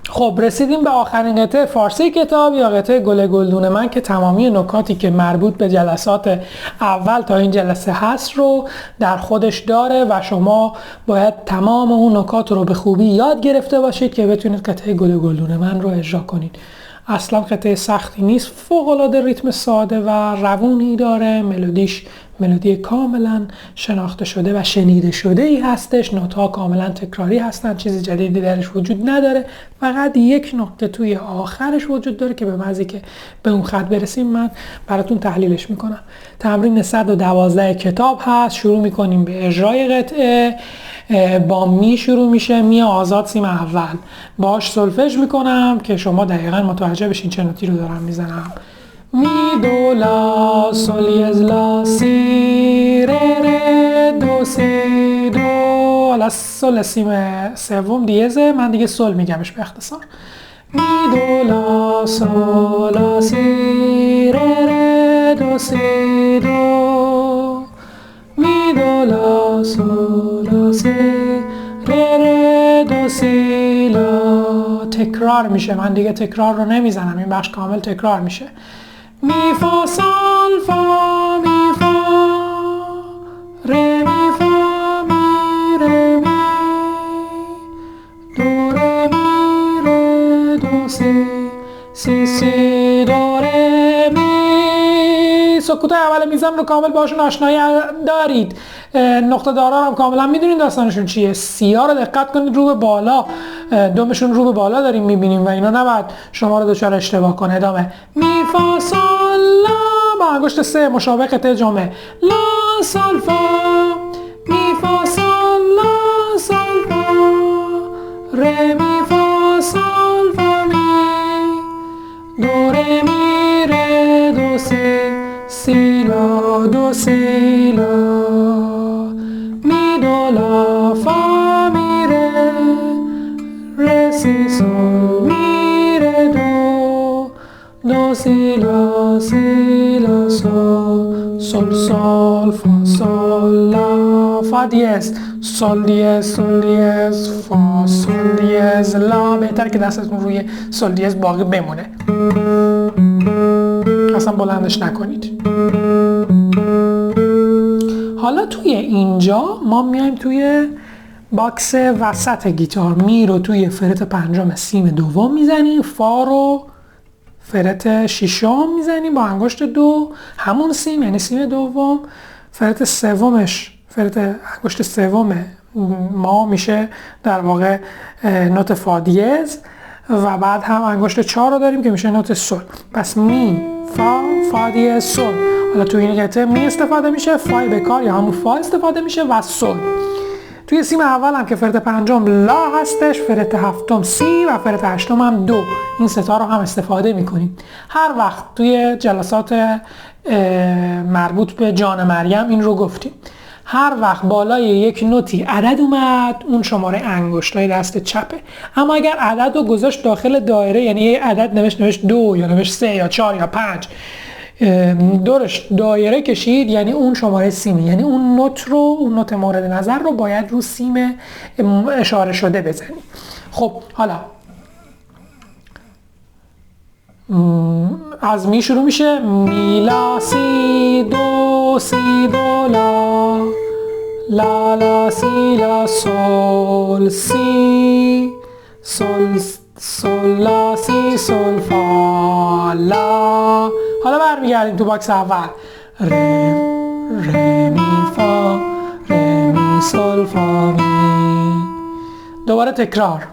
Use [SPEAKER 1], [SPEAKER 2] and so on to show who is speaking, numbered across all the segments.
[SPEAKER 1] خب رسیدیم به آخرین قطعه فارسی کتاب یا قطعه گل گلدون من که تمامی نکاتی که مربوط به جلسات اول تا این جلسه هست رو در خودش داره و شما باید تمام اون نکات رو به خوبی یاد گرفته باشید که بتونید قطعه گل گلدون من رو اجرا کنید. اصلا قطعه سختی نیست، فوق‌العاده ریتم ساده و روونی داره، ملودی کاملا شناخته شده و شنیده شده ای هستش، نوت‌ها کاملا تکراری هستن، چیزی جدیدی درش وجود نداره، فقط یک نقطه توی آخرش وجود داره که به محضی که به اون خط برسیم من براتون تحلیلش میکنم. تمرین 112 کتاب هست. شروع میکنیم به اجرای قطعه. با می شروع میشه، می آزاد سیم اول، باش سولفژ میکنم که شما دقیقا متوجه بشین چه نوتی رو دارم میزنم. می دو لا سول یز لا سی ره دو سی دو. حالا سول سیم سوم دیزه، من دیگه سول میگمش به اختصار. می دو لا سول لا سی ره دو سی دو. می دو لا سول لا سی ره دو سی لا. تکرار میشه، من دیگه تکرار رو نمیزنم، این بخش کامل تکرار میشه. می فا سال فا می فا ره می فا می ره می دو ره می ره دو سی دو ره می. سکوت اول میزم رو کامل باشون آشنایی دارید. نقطه دارا هم کاملا میدونید داستانشون چیه. سیا رو دقت کنید رو به بالا، دومشون رو به بالا داریم میبینیم و اینا نباید شما رو دچار اشتباه کنه. ادامه می فا سال لا با انگشت سه مشابه قطعه جمعه. لا سال فا می فا سال لا سال فا ره می فا سال فا می دو ره می ره دو سی لا دو سی لا. می دو لا فا می ره سی سول می ره دو سی لا سول سول فا سول لا فا دیز سول دیز سول دیز فا سول دیز لا. بهتر که دستتون روی سول دیز باقی بمونه، اصلا بلندش نکنید. حالا توی اینجا ما میایم توی باکس وسط گیتار. می رو توی فرت پنجم سیم دوم میزنیم، فا رو فرت ششم میزنیم با انگشت دو، همون سیم یعنی سیم دوم. فرت سومش فرت انگشت سوم ما میشه در واقع نوت فا دیز و بعد هم انگشت 4 رو داریم که میشه نوت سول. پس می فا دیز سول. حالا توی این قطعه می استفاده میشه، فای بکار یا همون فا استفاده میشه و سول. توی سیم اول هم که فرت پنجم لا هستش، فرت هفتم سی و فرت هشتم هم دو. این ستا رو هم استفاده میکنیم. هر وقت توی جلسات مربوط به جان مریم این رو گفتیم، هر وقت بالای یک نوتی عدد اومد اون شماره انگشتای دست چپه. اما اگر عدد رو گذاشت داخل دایره، یعنی یه عدد نوشت 2 یا نوشت 3 یا 4 یا 5 دورش دایره کشید، یعنی اون شماره سیمی، یعنی اون نوت مورد نظر رو باید رو سیم اشاره شده بزنید. خب حالا از می شروع میشه. می لا سی دو لا لا لا سی لا سول سی سول لا سی سول فا لا. حالا برمیگردیم تو باکس اول. ره می فا ره می سول فا می. دوباره تکرار.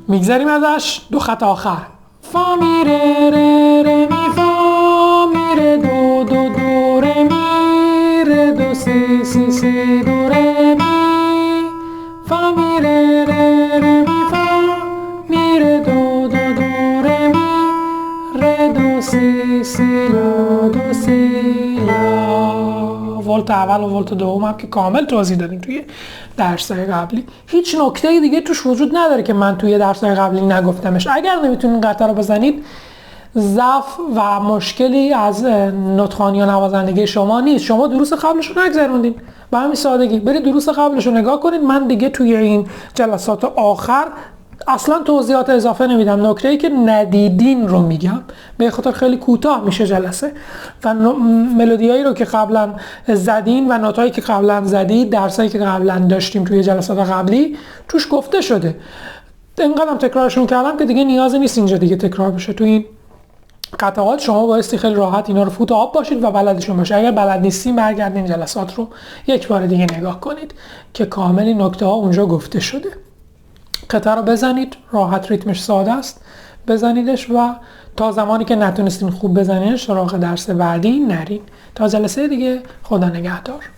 [SPEAKER 1] میگذاریم ازش دو خط آخر. فا می ره می فا می ره دو ره می ره دو سی دو ره می فا می ره می فا می ره دو ره می ره دو سی لا. ولت اول و ولت دوم هم که کامل توضیح دادیم توی درس‌های قبلی. هیچ نکته دیگه توش وجود نداره که من توی درس‌های قبلی نگفتمش. اگر نمیتونین قطعه رو بزنید ضعف و مشکلی از نطخوانی یا نوازندگی شما نیست. شما دروس قبلش رو نگذروندین، به همین سادگی. برید دروس قبلش رو نگاه کنید. من دیگه توی این جلسات آخر اصلا توضیحات اضافه نمیدم. نکته‌ای که ندیدین رو میگم، به خاطر خیلی کوتاه میشه جلسه. و ملودیایی رو که قبلا زدین و نوتایی که قبلا زدید، درسایی که قبلا داشتیم توی جلسات قبلی توش گفته شده. اینقدرم تکرارشون کردم که دیگه نیازی نیست اینجا دیگه تکرار بشه. توی این قطعات شما بایستی خیلی راحت اینا رو فوت آب باشید و بلدشون باشه. اگر بلد نیستین برگردین جلسات رو یک بار دیگه نگاه کنید که کامل این نکته ها اونجا گفته شده. قطعه رو بزنید، راحت، ریتمش ساده است، بزنیدش و تا زمانی که نتونستین خوب بزنینش سراغ درس بعدی نرین. تا جلسه دیگه، خدا نگهدار.